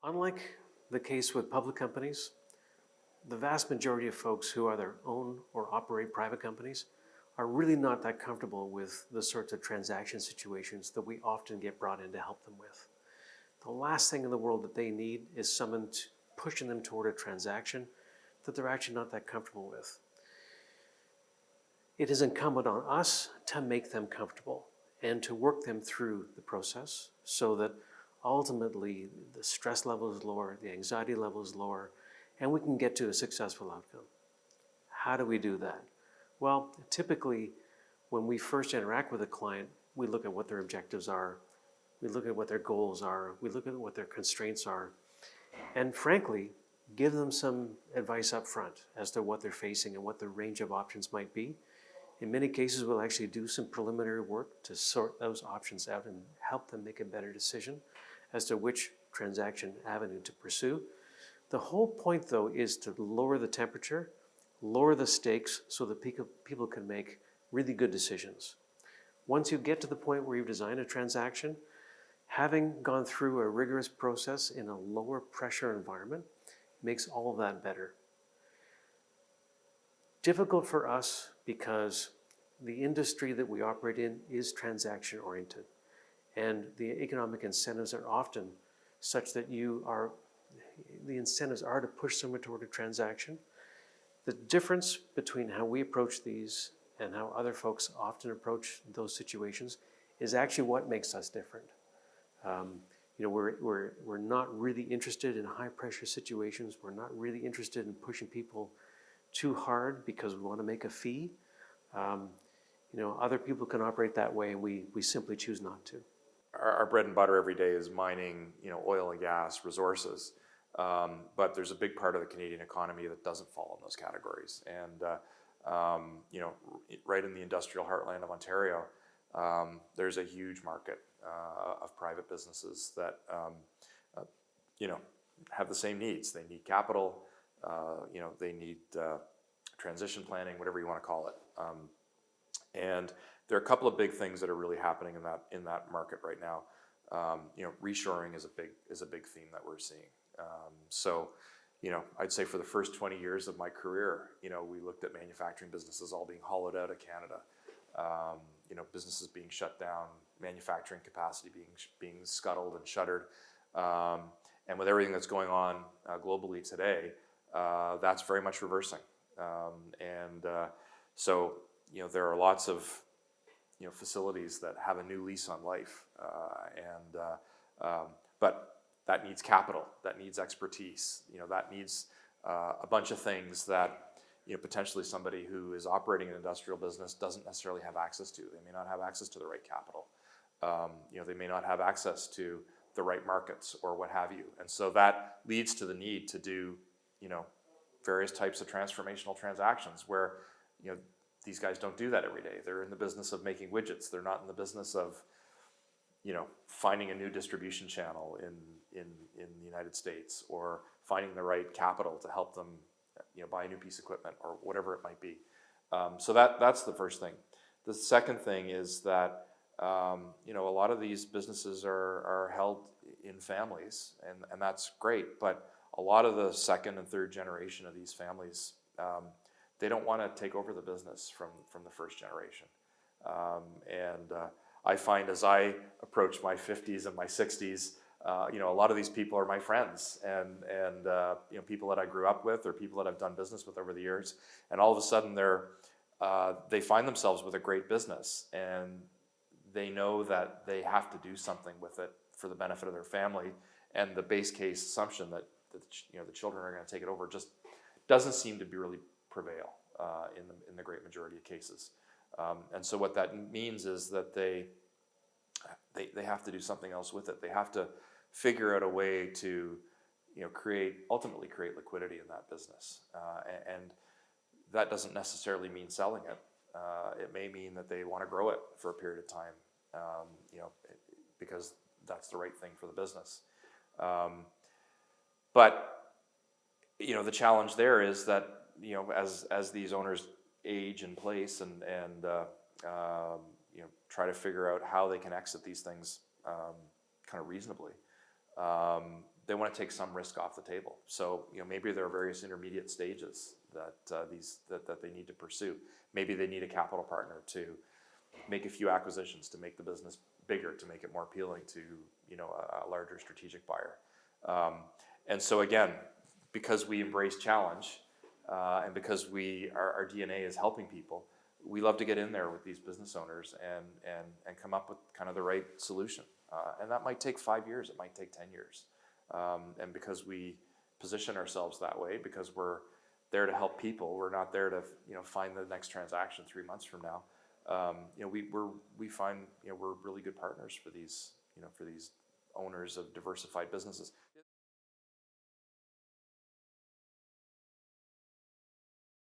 Unlike the case with public companies, the vast majority of folks who either own or operate private companies are really not that comfortable with the sorts of transaction situations that we often get brought in to help them with. The last thing in the world that they need is someone pushing them toward a transaction that they're actually not that comfortable with. It is incumbent on us to make them comfortable and to work them through the process so that ultimately the stress level is lower, the anxiety level is lower, and we can get to a successful outcome. How do we do that? Well, typically, when we first interact with a client, we look at what their objectives are, we look at what their goals are, we look at what their constraints are, and frankly, give them some advice up front as to what they're facing and what the range of options might be. In many cases, we'll actually do some preliminary work to sort those options out and help them make a better decision as to which transaction avenue to pursue. The whole point, though, is to lower the temperature, lower the stakes so that people can make really good decisions. Once you get to the point where you've designed a transaction, having gone through a rigorous process in a lower pressure environment makes all of that better. Difficult for us because the industry that we operate in is transaction oriented, and the economic incentives are often such that the incentives are to push someone toward a transaction. The difference between how we approach these and how other folks often approach those situations is actually what makes us different. We're not really interested in high pressure situations. We're not really interested in pushing people too hard because we want to make a fee. Other people can operate that way, and we simply choose not to. Our bread and butter every day is mining, oil and gas resources. But there's a big part of the Canadian economy that doesn't fall in those categories. And, right in the industrial heartland of Ontario, there's a huge market of private businesses that, have the same needs. They need capital, they need transition planning, whatever you want to call it. And there are a couple of big things that are really happening in that market right now. Reshoring is a big theme that we're seeing. I'd say for the first 20 years of my career, we looked at manufacturing businesses all being hollowed out of Canada. Businesses being shut down, manufacturing capacity being scuttled and shuttered. And with everything that's going on globally today, that's very much reversing. There are lots of facilities that have a new lease on life, but that needs capital, that needs expertise, that needs a bunch of things that potentially somebody who is operating an industrial business doesn't necessarily have access to. They may not have access to the right capital. They may not have access to the right markets or what have you. And so that leads to the need to do various types of transformational transactions where these guys don't do that every day. They're in the business of making widgets. They're not in the business of finding a new distribution channel in the United States, or finding the right capital to help them buy a new piece of equipment or whatever it might be. So that's the first thing. The second thing is that a lot of these businesses are held in families, and that's great, but a lot of the second and third generation of these families, they don't want to take over the business from the first generation. I find as I approach my 50s and my 60s, a lot of these people are my friends and people that I grew up with or people that I've done business with over the years. And all of a sudden they find themselves with a great business, and they know that they have to do something with it for the benefit of their family. And the base case assumption that the children are going to take it over just doesn't seem to be really prevail in the great majority of cases. And so what that means is that they have to do something else with it. They have to figure out a way to ultimately create liquidity in that business. And that doesn't necessarily mean selling it. It may mean that they want to grow it for a period of time, because that's the right thing for the business. But the challenge there is that as these owners age in place and try to figure out how they can exit these things kind of reasonably, they want to take some risk off the table. So maybe there are various intermediate stages that that they need to pursue. Maybe they need a capital partner to make a few acquisitions to make the business bigger, to make it more appealing to a larger strategic buyer. And so again, because we embrace challenge, and because our DNA is helping people, we love to get in there with these business owners and come up with kind of the right solution. And that might take 5 years, it might take 10 years. And because we position ourselves that way, because we're there to help people, we're not there to find the next transaction 3 months from now. We find we're really good partners for these owners of diversified businesses.